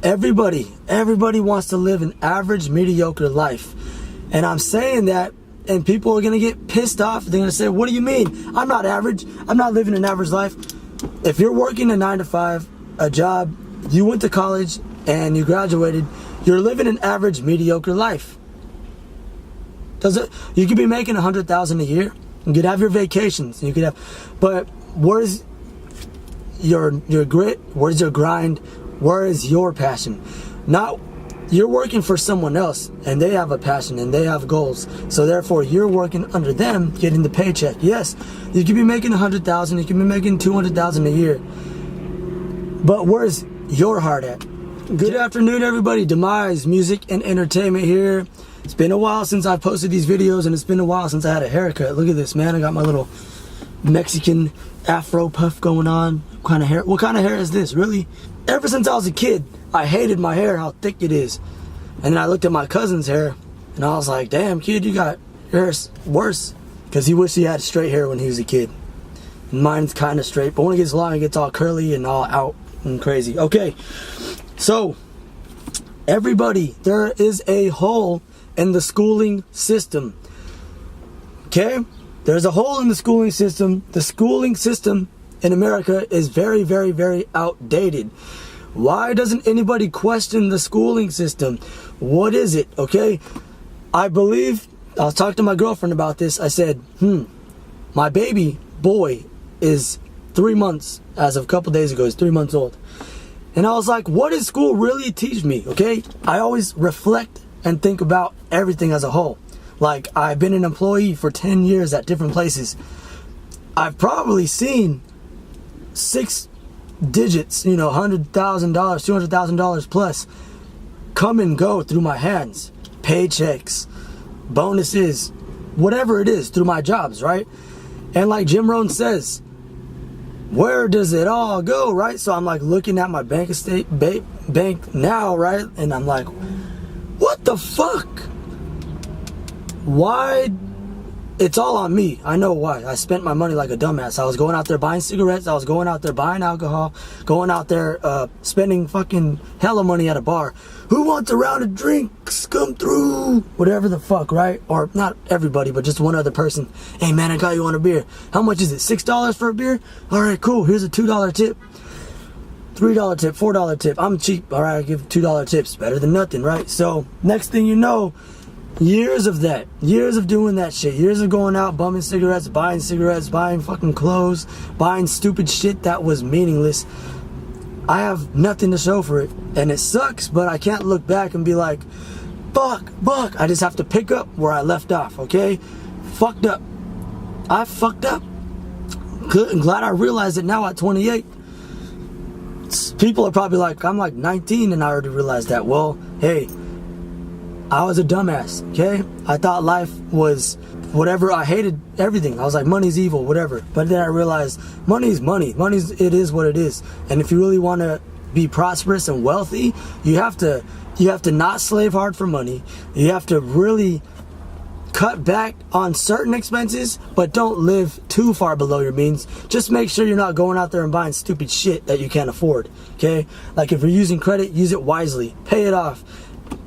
Everybody wants to live an average, mediocre life. And I'm saying that, and people are going to get pissed off. They're going to say, what do you mean? I'm not average. I'm not living an average life. If you're working a 9-to-5, a job, you went to college and you graduated, you're living an average, mediocre life. You could be making $100,000 a year. You could have your vacations. You could have, but where's your grit? Where's your grind? Where is your passion? Not, you're working for someone else and they have a passion and they have goals. So therefore you're working under them, getting the paycheck. Yes, you could be making $100,000, you could be making $200,000 a year. But where's your heart at? Good afternoon, everybody. Demise Music and Entertainment here. It's been a while since I posted these videos, and it's been a while since I had a haircut. Look at this, man. I got my little Mexican afro puff going on. What kind of hair is this, really? Ever since I was a kid, I hated my hair, how thick it is. And then I looked at my cousin's hair, and I was like, damn, kid, you got your hair worse. Because he wished he had straight hair when he was a kid. And mine's kind of straight, but when it gets long, it gets all curly and all out and crazy. Okay, so everybody, there is a hole in the schooling system. Okay, there's a hole in the schooling system. The schooling system in America is very, very, very outdated. Why doesn't anybody question the schooling system? What is it? Okay, I was talking to my girlfriend about this. I said, my baby boy is 3 months, as of a couple days ago, he's 3 months old. And I was like, what does school really teach me? Okay, I always reflect and think about everything as a whole. Like, I've been an employee for 10 years at different places. I've probably seen 6 digits, $100,000, $200,000 plus come and go through my hands. Paychecks, bonuses, whatever it is, through my jobs, right? And like Jim Rohn says, where does it all go, right? So I'm like looking at my bank now, right? And I'm like, what the fuck? Why? It's all on me. I know why. I spent my money like a dumbass. I was going out there buying cigarettes. I was going out there buying alcohol. Going out there spending fucking hella money at a bar. Who wants a round of drinks? Come through. Whatever the fuck, right? Or not everybody, but just one other person. Hey man, I got you on a beer. How much is it? $6 for a beer? Alright, cool. Here's a $2 tip. $3 tip, $4 tip. I'm cheap. Alright, I give $2 tips. Better than nothing, right? So, next thing you know, years of that. Years of doing that shit. Years of going out, bumming cigarettes, buying fucking clothes, buying stupid shit that was meaningless. I have nothing to show for it. And it sucks, but I can't look back and be like, fuck. I just have to pick up where I left off, okay? Fucked up. I fucked up. Good and glad I realized it now at 28. People are probably like, I'm like 19 and I already realized that. Well, hey, I was a dumbass, okay? I thought life was whatever. I hated everything. I was like, money's evil, whatever. But then I realized money's money. It is what it is. And if you really want to be prosperous and wealthy, you have to not slave hard for money. You have to really cut back on certain expenses, but don't live too far below your means. Just make sure you're not going out there and buying stupid shit that you can't afford, okay? Like if you're using credit, use it wisely. Pay it off.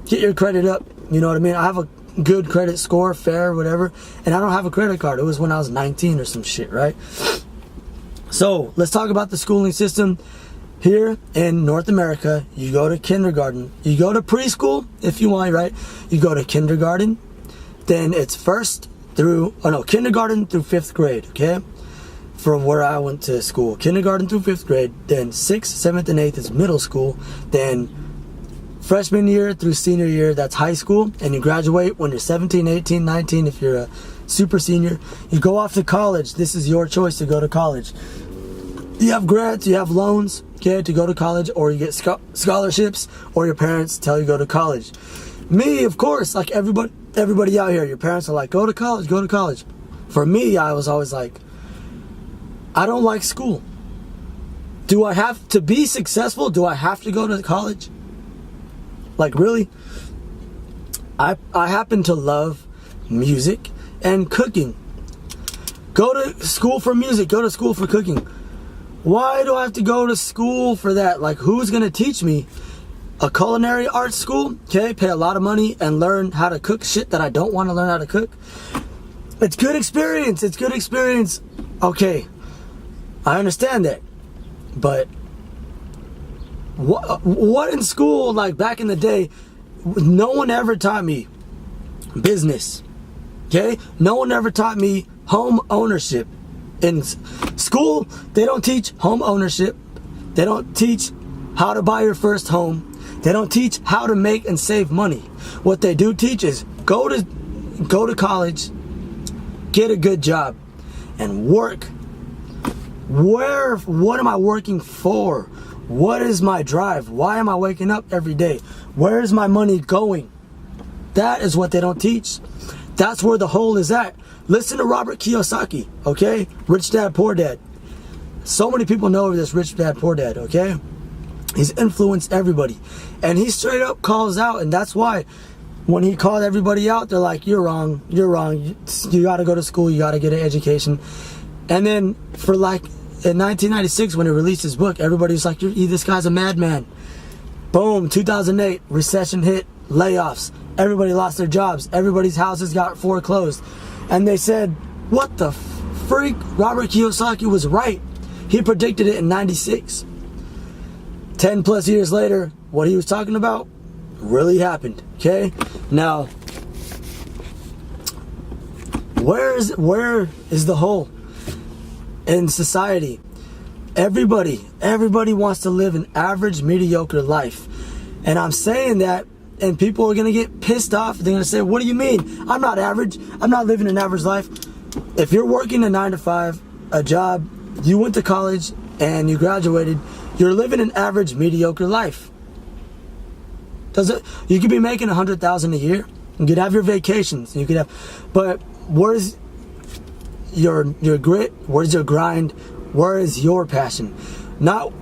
Get your credit up, you know what I mean? I have a good credit score, fair, whatever, and I don't have a credit card. It was when I was 19 or some shit, right? So, let's talk about the schooling system. Here in North America, you go to kindergarten. You go to preschool, if you want, right? You go to kindergarten. Then it's kindergarten through 5th grade, okay? From where I went to school. Kindergarten through 5th grade. Then 6th, 7th, and 8th is middle school. Then freshman year through senior year, that's high school. And you graduate when you're 17, 18, 19 if you're a super senior. You go off to college. This is your choice to go to college. You have grants, you have loans, okay, to go to college, or you get scholarships, or your parents tell you to go to college. Me, of course, like everybody out here, your parents are like, go to college, go to college. For me, I was always like, I don't like school. Do I have to be successful? Do I have to go to college? Like, really? I happen to love music and cooking. Go to school for music, go to school for cooking. Why do I have to go to school for that? Like, who's gonna teach me? a culinary arts school, okay, pay a lot of money and learn how to cook shit that I don't want to learn how to cook. It's good experience. It's good experience. Okay, I understand that. But what in school, like back in the day, no one ever taught me business. Okay? No one ever taught me home ownership. In school, they don't teach home ownership. They don't teach how to buy your first home. They don't teach how to make and save money. What they do teach is go to college, get a good job, and work. What am I working for? What is my drive? Why am I waking up every day? Where is my money going? That is what they don't teach. That's where the hole is at. Listen to Robert Kiyosaki, okay? Rich Dad, Poor Dad. So many people know this Rich Dad, Poor Dad, okay? He's influenced everybody. And he straight up calls out, and that's why when he called everybody out, they're like, you're wrong, you're wrong. You gotta go to school, you gotta get an education. And then for like, in 1996, when he released his book, everybody's like, this guy's a madman. Boom, 2008, recession hit, layoffs. Everybody lost their jobs. Everybody's houses got foreclosed. And they said, what the freak? Robert Kiyosaki was right. He predicted it in 96. 10 plus years later, what he was talking about really happened, okay? Now, where is the hole in society? Everybody wants to live an average, mediocre life. And I'm saying that, and people are going to get pissed off. They're going to say, what do you mean? I'm not average. I'm not living an average life. If you're working a 9 to 5, a job, you went to college and you graduated, you're living an average, mediocre life. You could be making $100,000 a year. You could have your vacations. You could have, but where's your grit? Where's your grind? Where is your passion? Not,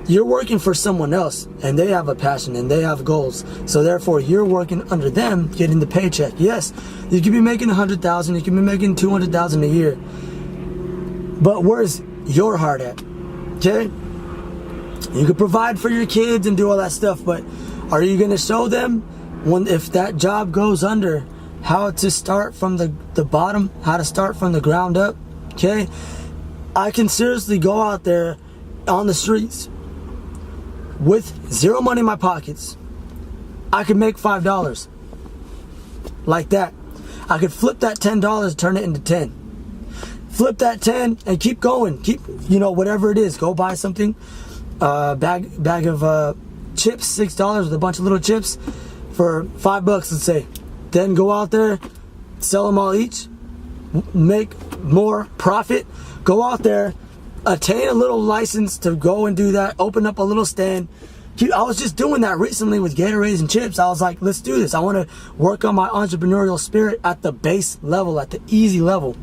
you're working for someone else and they have a passion and they have goals. So therefore you're working under them, getting the paycheck. Yes, you could be making $100,000, you could be making $200,000 a year. But where's your heart at? Okay? You could provide for your kids and do all that stuff, but are you going to show them if that job goes under, how to start from the bottom, how to start from the ground up? Okay? I can seriously go out there on the streets with zero money in my pockets. I could make $5 like that. I could flip that $10, turn it into 10. Flip that 10 and keep going. Keep, whatever it is. Go buy something. Bag of chips, $6 with a bunch of little chips for $5, let's say. Then go out there, sell them all each, make more profit. Go out there, attain a little license to go and do that. Open up a little stand. I was just doing that recently with Gatorades and chips. I was like, let's do this. I want to work on my entrepreneurial spirit at the base level, at the easy level.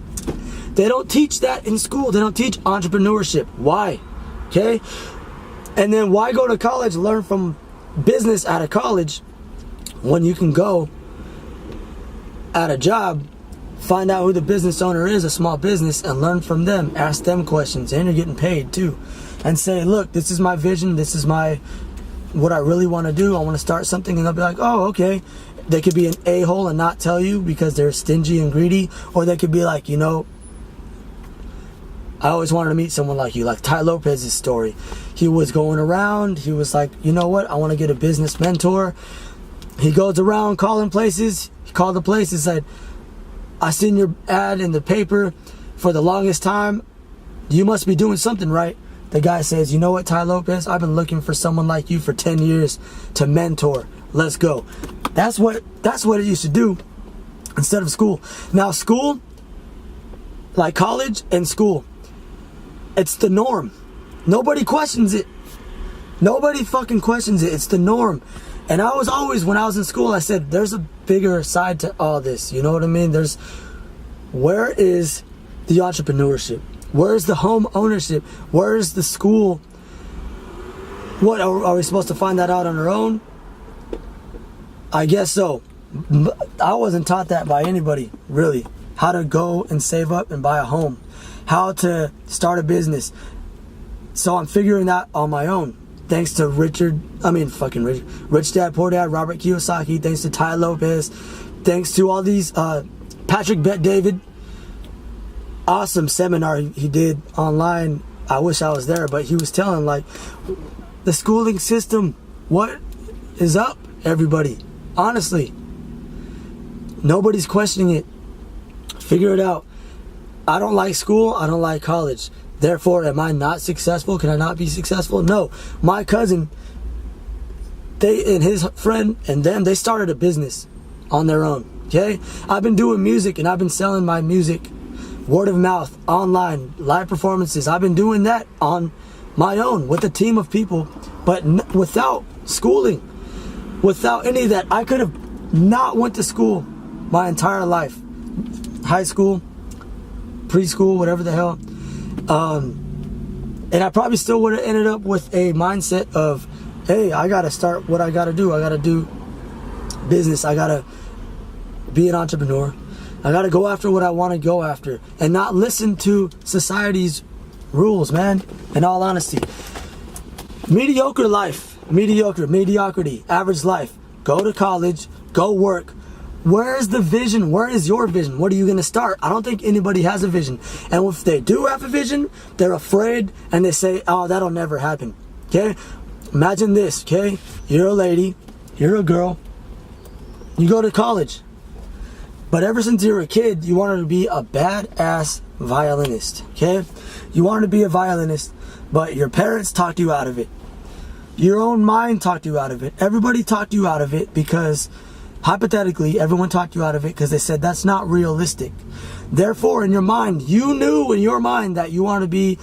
They don't teach that in school. They don't teach entrepreneurship. Why? Okay? And then why go to college, learn from business out of college when you can go at a job, find out who the business owner is, a small business, and learn from them. Ask them questions, and you're getting paid too. And say, look, this is my vision. This is what I really want to do. I want to start something. And they'll be like, oh, okay. They could be an a-hole and not tell you because they're stingy and greedy. Or they could be like, I always wanted to meet someone like you, like Ty Lopez's story. He was going around. He was like, you know what? I want to get a business mentor. He goes around calling places. He called the place and said, I seen your ad in the paper for the longest time. You must be doing something right. The guy says, you know what, Ty Lopez? I've been looking for someone like you for 10 years to mentor. Let's go. That's what you should do instead of school. Now, school, like college and school, it's the norm. Nobody questions it. Nobody fucking questions it. It's the norm. And I was always, when I was in school, I said, there's a bigger side to all this. You know what I mean? Where is the entrepreneurship? Where is the home ownership? Where is the school? What, are we supposed to find that out on our own? I guess so. I wasn't taught that by anybody, really. How to go and save up and buy a home. How to start a business. So I'm figuring that on my own. Thanks to Rich Dad, Poor Dad, Robert Kiyosaki. Thanks to Ty Lopez. Thanks to all these, Patrick Bet-David. Awesome seminar he did online. I wish I was there, but he was telling, like, the schooling system, what is up, everybody? Honestly, nobody's questioning it. Figure it out. I don't like school. I don't like college. Therefore, am I not successful? Can I not be successful? No. My cousin, they and his friend and them, they started a business on their own. Okay? I've been doing music and I've been selling my music word of mouth, online, live performances. I've been doing that on my own with a team of people, but without schooling, without any of that. I could have not went to school my entire life. High school, preschool, whatever the hell. And I probably still would have ended up with a mindset of, hey, I got to start what I got to do. I got to do business. I got to be an entrepreneur. I got to go after what I want to go after and not listen to society's rules, man. In all honesty, mediocre life, mediocrity, average life. Go to college, go work. Where is the vision? Where is your vision? What are you going to start? I don't think anybody has a vision. And if they do have a vision, they're afraid and they say, oh, that'll never happen. Okay? Imagine this, okay? You're a lady, you're a girl, you go to college. But ever since you were a kid, you wanted to be a badass violinist, okay? You wanted to be a violinist, but your parents talked you out of it. Your own mind talked you out of it. Everybody talked you out of it because, hypothetically, everyone talked you out of it because they said that's not realistic. Therefore, in your mind, you knew in your mind that you want to be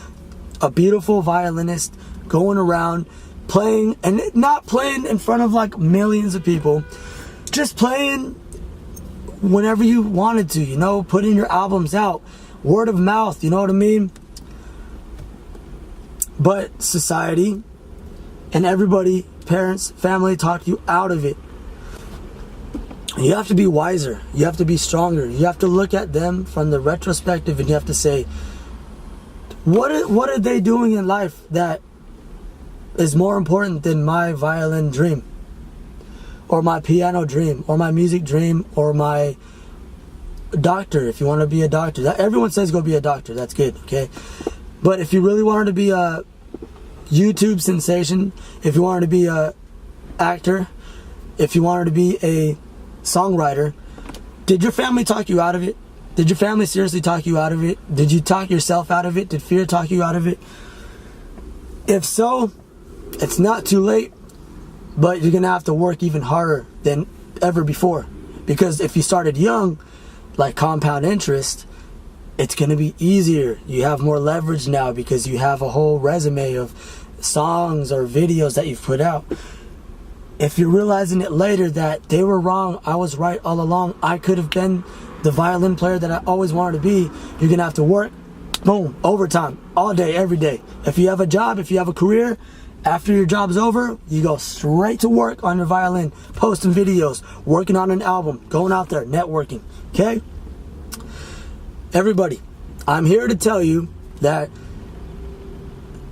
a beautiful violinist, going around, playing, and not playing in front of like millions of people, just playing whenever you wanted to, you know, putting your albums out, word of mouth, you know what I mean? But society and everybody, parents, family, talked you out of it. You have to be wiser. You have to be stronger. You have to look at them from the retrospective and you have to say, what are they doing in life that is more important than my violin dream? Or my piano dream, or my music dream, or my doctor, if you want to be a doctor. Everyone says go be a doctor, that's good, okay? But if you really wanted to be a YouTube sensation, if you wanted to be a actor, if you wanted to be a songwriter, did your family talk you out of it? Did your family seriously talk you out of it? Did you talk yourself out of it? Did fear talk you out of it? If so, it's not too late. But you're going to have to work even harder than ever before. Because if you started young, like compound interest, it's going to be easier. You have more leverage now because you have a whole resume of songs or videos that you've put out. If you're realizing it later that they were wrong, I was right all along, I could have been the violin player that I always wanted to be, you're going to have to work, boom, overtime, all day, every day. If you have a job, if you have a career, after your job's over, you go straight to work on your violin, posting videos, working on an album, going out there, networking, okay? Everybody, I'm here to tell you that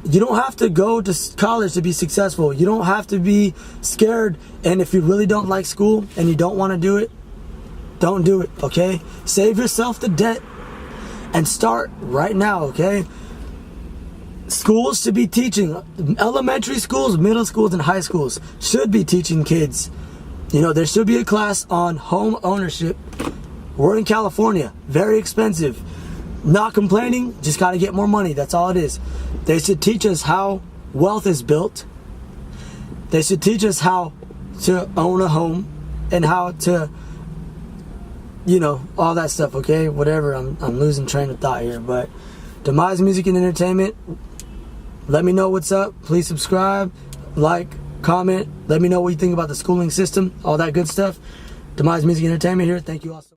you don't have to go to college to be successful. You don't have to be scared. And if you really don't like school and you don't want to do it, don't do it, okay? Save yourself the debt and start right now, okay? Schools should be teaching, elementary schools, middle schools, and high schools should be teaching kids. You know, there should be a class on home ownership. We're in California, very expensive. Not complaining, just got to get more money, that's all it is. They should teach us how wealth is built. They should teach us how to own a home and how to, you know, all that stuff, okay? Whatever, I'm losing train of thought here, but Demise Music and Entertainment. Let me know what's up. Please subscribe, like, comment. Let me know what you think about the schooling system, all that good stuff. Demise Music Entertainment here. Thank you all so much.